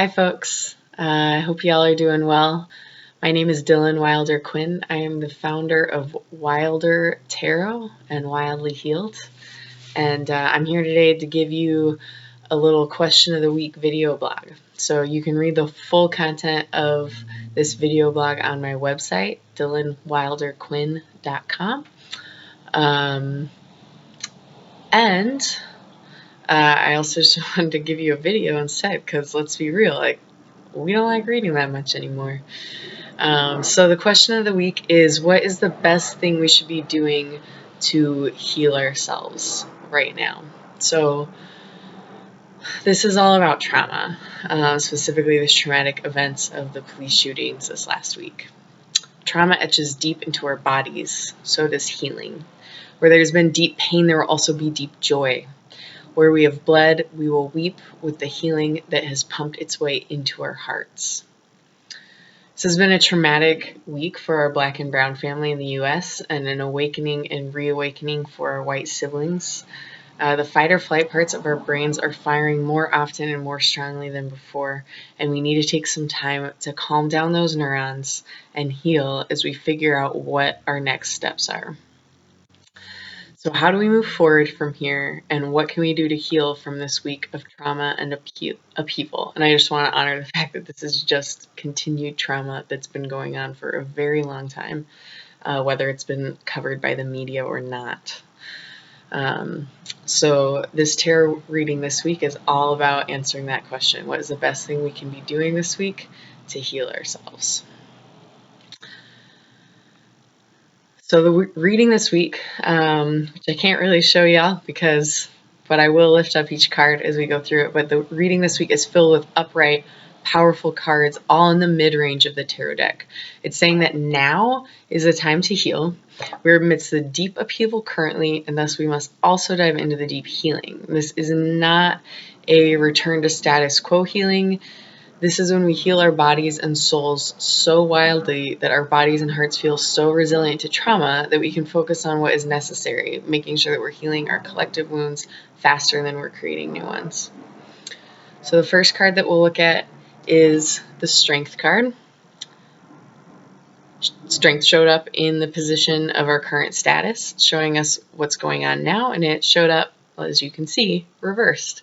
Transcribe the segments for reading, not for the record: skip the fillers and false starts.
Hi folks, I hope y'all are doing well. My name is Wilder Quinn. I am the founder of Wilder Tarot and Wildly Healed, and I'm here today to give you a little question of the week video blog. So you can read the full content of this video blog on my website, DylanWilderQuinn.com. I also just wanted to give you a video instead because let's be real, we don't like reading that much anymore. So the question of the week is, what is the best thing we should be doing to heal ourselves right now? So this is all about trauma, specifically the traumatic events of the police shootings this last week. Trauma etches deep into our bodies, so does healing. Where there's been deep pain, there will also be deep joy. Where we have bled, we will weep with the healing that has pumped its way into our hearts. This has been a traumatic week for our Black and Brown family in the U.S. and an awakening and reawakening for our white siblings. The fight or flight parts of our brains are firing more often and more strongly than before, and we need to take some time to calm down those neurons and heal as we figure out what our next steps are. So how do we move forward from here, and what can we do to heal from this week of trauma and upheaval? And I just want to honor the fact that this is just continued trauma that's been going on for a very long time, whether it's been covered by the media or not. So this tarot reading this week is all about answering that question. What is the best thing we can be doing this week to heal ourselves? So the reading this week, which I can't really show y'all but I will lift up each card as we go through it. But the reading this week is filled with upright, powerful cards, all in the mid-range of the tarot deck. It's saying that now is the time to heal. We're amidst the deep upheaval currently, and thus we must also dive into the deep healing. This is not a return to status quo healing. This is when we heal our bodies and souls so wildly that our bodies and hearts feel so resilient to trauma that we can focus on what is necessary, making sure that we're healing our collective wounds faster than we're creating new ones. So the first card that we'll look at is the Strength card. Strength showed up in the position of our current status, showing us what's going on now, and it showed up, as you can see, reversed.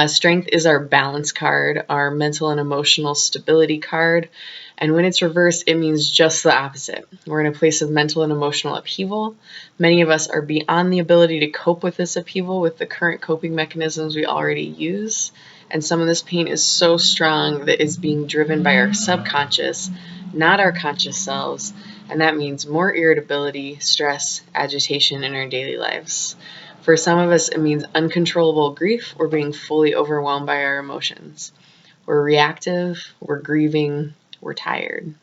Strength is our balance card, our mental and emotional stability card. And when it's reversed, it means just the opposite. We're in a place of mental and emotional upheaval. Many of us are beyond the ability to cope with this upheaval with the current coping mechanisms we already use. And some of this pain is so strong that it's being driven by our subconscious, not our conscious selves. And that means more irritability, stress, agitation in our daily lives. For some of us, it means uncontrollable grief or being fully overwhelmed by our emotions. We're reactive, we're grieving, we're tired.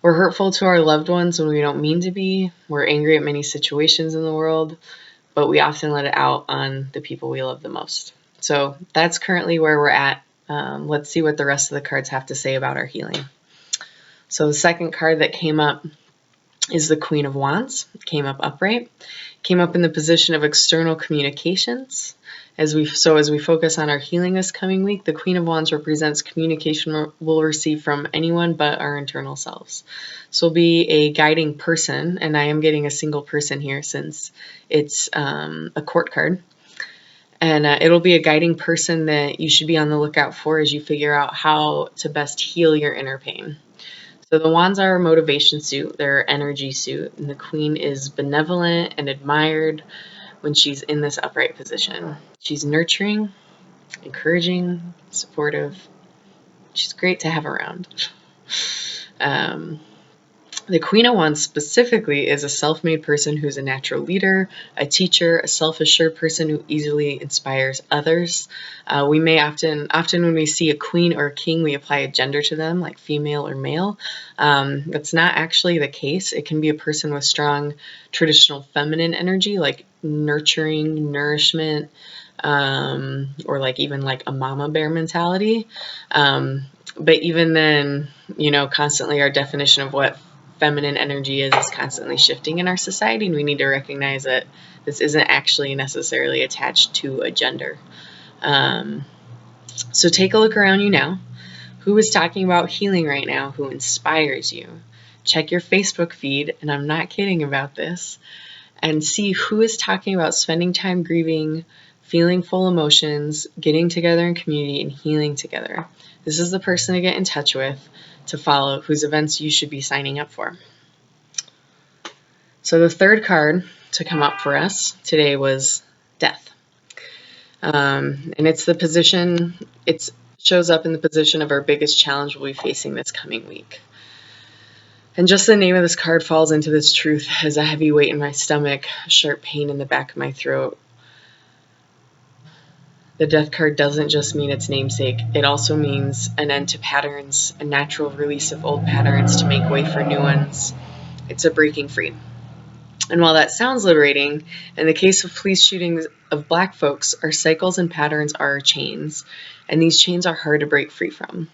We're hurtful to our loved ones when we don't mean to be. We're angry at many situations in the world, but we often let it out on the people we love the most. So that's currently where we're at. Let's see what the rest of the cards have to say about our healing. So the second card that came up is the Queen of Wands. It came up upright. Came up in the position of external communications. As we focus on our healing this coming week, the Queen of Wands represents communication we'll receive from anyone but our internal selves. So we'll be a guiding person, and I am getting a single person here since it's a court card. And it'll be a guiding person that you should be on the lookout for as you figure out how to best heal your inner pain. So the wands are a motivation suit, they're an energy suit, and the queen is benevolent and admired when she's in this upright position. She's nurturing, encouraging, supportive. She's great to have around. The Queen of Wands specifically is a self-made person who's a natural leader, a teacher, a self-assured person who easily inspires others. We may often when we see a queen or a king, we apply a gender to them, like female or male. That's not actually the case. It can be a person with strong traditional feminine energy, like nurturing, nourishment, or even a mama bear mentality. But even then, constantly our definition of what feminine energy is constantly shifting in our society, and we need to recognize that this isn't actually necessarily attached to a gender. So take a look around you now. Who is talking about healing right now? Who inspires you? Check your Facebook feed, and I'm not kidding about this, and see who is talking about spending time grieving, feeling full emotions, getting together in community, and healing together. This is the person to get in touch with, to follow, whose events you should be signing up for. So the third card to come up for us today was death. And it's the position, it shows up in the position of our biggest challenge we'll be facing this coming week. And just the name of this card falls into this truth as a heavy weight in my stomach, a sharp pain in the back of my throat. The death card doesn't just mean its namesake. It also means an end to patterns, a natural release of old patterns to make way for new ones. It's a breaking free. And while that sounds liberating, in the case of police shootings of Black folks, our cycles and patterns are our chains, and these chains are hard to break free from.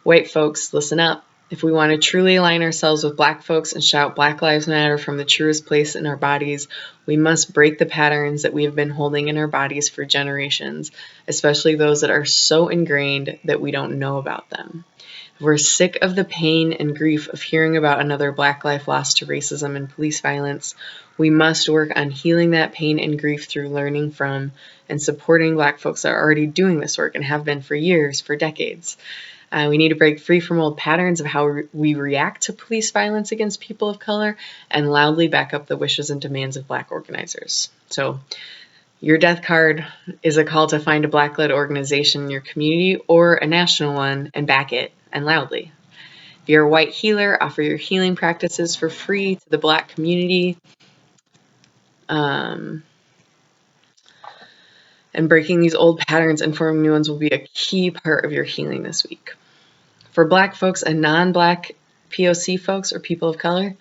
White folks, listen up. If we want to truly align ourselves with Black folks and shout Black Lives Matter from the truest place in our bodies, we must break the patterns that we have been holding in our bodies for generations, especially those that are so ingrained that we don't know about them. We're sick of the pain and grief of hearing about another Black life lost to racism and police violence. We must work on healing that pain and grief through learning from and supporting Black folks that are already doing this work and have been for years, for decades. We need to break free from old patterns of how we react to police violence against people of color and loudly back up the wishes and demands of Black organizers. So your death card is a call to find a Black-led organization in your community or a national one and back it, and loudly. If you're a white healer, offer your healing practices for free to the Black community. And breaking these old patterns and forming new ones will be a key part of your healing this week. For Black folks and non-Black POC folks or people of color,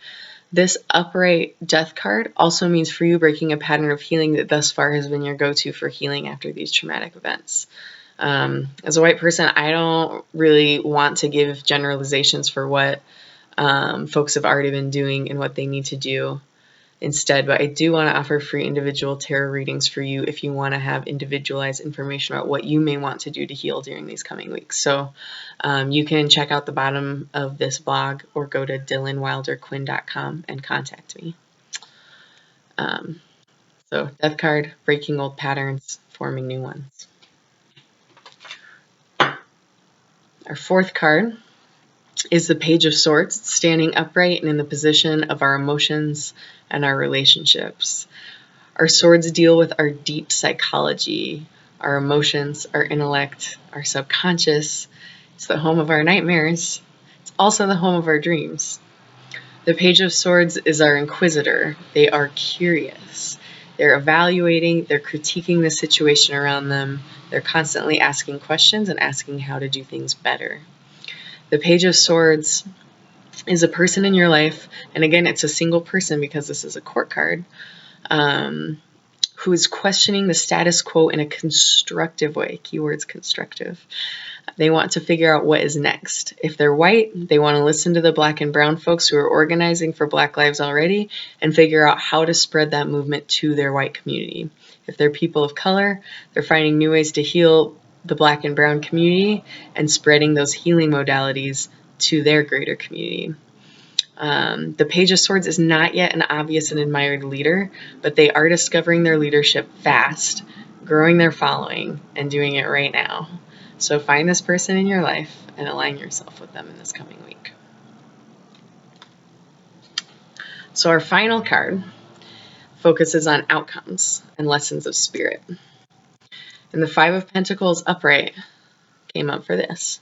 this upright death card also means for you breaking a pattern of healing that thus far has been your go-to for healing after these traumatic events. As a white person, I don't really want to give generalizations for what folks have already been doing and what they need to do instead, but I do want to offer free individual tarot readings for you if you want to have individualized information about what you may want to do to heal during these coming weeks. So you can check out the bottom of this blog or go to DylanWilderQuinn.com and contact me. So death card, breaking old patterns, forming new ones. Our fourth card is the Page of Swords, standing upright and in the position of our emotions and our relationships. Our swords deal with our deep psychology, our emotions, our intellect, our subconscious. It's the home of our nightmares. It's also the home of our dreams. The Page of Swords is our inquisitor. They are curious. They're evaluating, they're critiquing the situation around them. They're constantly asking questions and asking how to do things better. The Page of Swords is a person in your life, and again, it's a single person because this is a court card, who is questioning the status quo in a constructive way. Keywords constructive. They want to figure out what is next. If they're white, they want to listen to the Black and brown folks who are organizing for Black lives already and figure out how to spread that movement to their white community. If they're people of color, they're finding new ways to heal the Black and brown community and spreading those healing modalities to their greater community. The Page of Swords is not yet an obvious and admired leader, but they are discovering their leadership fast, growing their following, and doing it right now. So find this person in your life and align yourself with them in this coming week. So our final card focuses on outcomes and lessons of spirit. And the Five of Pentacles upright came up for this.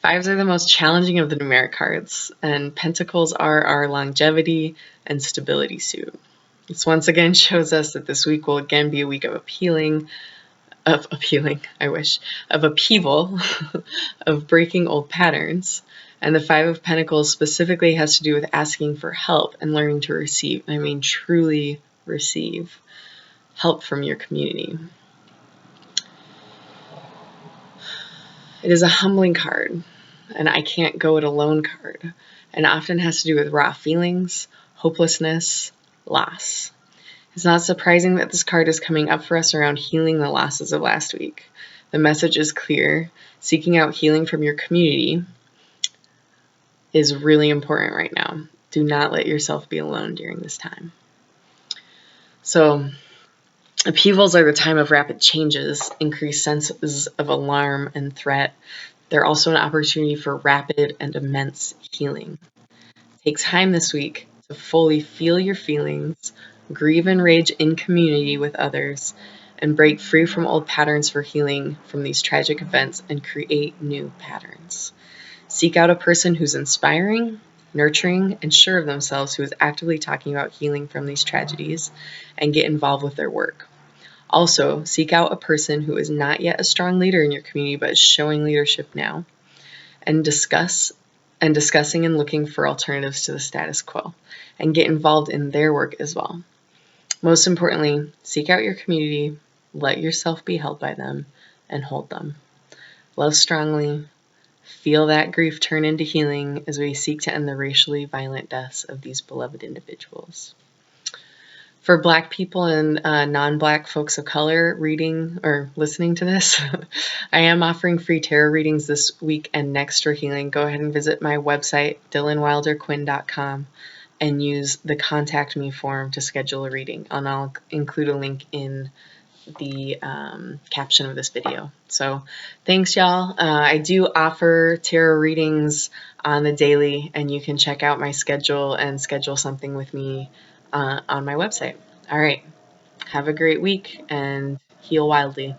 Fives are the most challenging of the numeric cards, and Pentacles are our longevity and stability suit. This once again shows us that this week will again be a week of upheaval, of breaking old patterns. And the Five of Pentacles specifically has to do with asking for help and learning to receive. I mean, truly receive help from your community. It is a humbling card, and I can't go it alone card, and often has to do with raw feelings, hopelessness, loss. It's not surprising that this card is coming up for us around healing the losses of last week. The message is clear. Seeking out healing from your community is really important right now. Do not let yourself be alone during this time. So, upheavals are the time of rapid changes, increased senses of alarm and threat. They're also an opportunity for rapid and immense healing. Take time this week to fully feel your feelings, grieve and rage in community with others, and break free from old patterns for healing from these tragic events and create new patterns. Seek out a person who's inspiring, nurturing, and sure of themselves, who is actively talking about healing from these tragedies, and get involved with their work. Also, seek out a person who is not yet a strong leader in your community but is showing leadership now, and discussing and looking for alternatives to the status quo, and get involved in their work as well. Most importantly, seek out your community, let yourself be held by them, and hold them. Love strongly. Feel that grief turn into healing as we seek to end the racially violent deaths of these beloved individuals. For Black people and non-Black folks of color reading or listening to this, I am offering free tarot readings this week and next for healing. Go ahead and visit my website, DylanWilderQuinn.com, and use the Contact Me form to schedule a reading. And I'll include a link in the caption of this video. So thanks, y'all. I do offer tarot readings on the daily, and you can check out my schedule and schedule something with me on my website. All right. Have a great week and heal wildly.